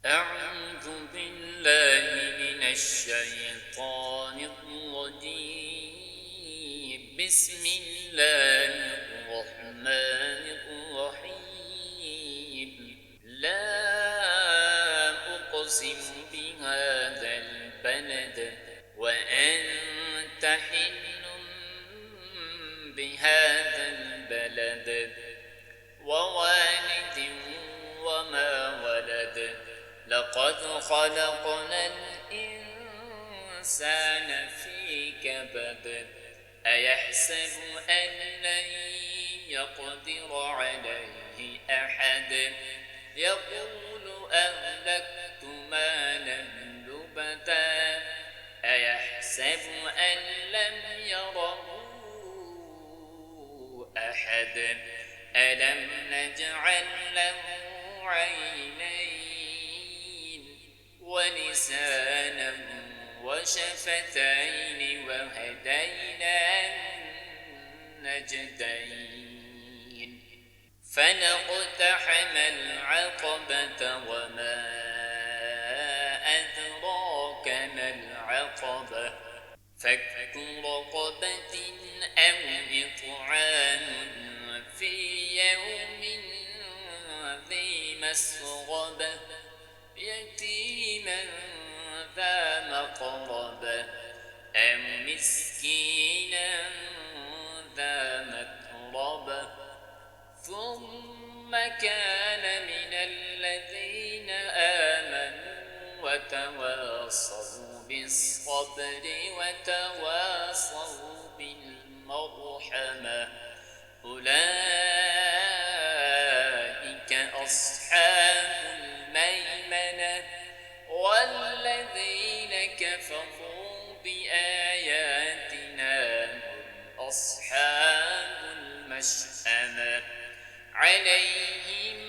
أعوذ بالله من الشيطان الرجيم. بسم الله الرحمن الرحيم. لا أقسم بهذا البلد وأنت حل بهذا البلد ووالد وما ولد. لقد خلقنا الإنسان في كبد. أيحسب أن لن يقدر عليه أحد. يقول أهلكت مالا لبدا. أيحسب أن لم يره أحد. ألم نجعل له عينين ولسانا وشفتين وهديناه النجدين. فلاقتحم العقبة وما أدراك ما العقبة. فك رقبة أو إطعام في يوم ذي مسغبة يتيما ذا مقربة أو مسكينا ذا متربة. ثم كان من الذين آمنوا وتواصوا بالصبر وتواصوا بالمرحمة أولئك أصحاب الميمنة. والذين كفروا بآياتنا هم أصحاب المشأمة عليهم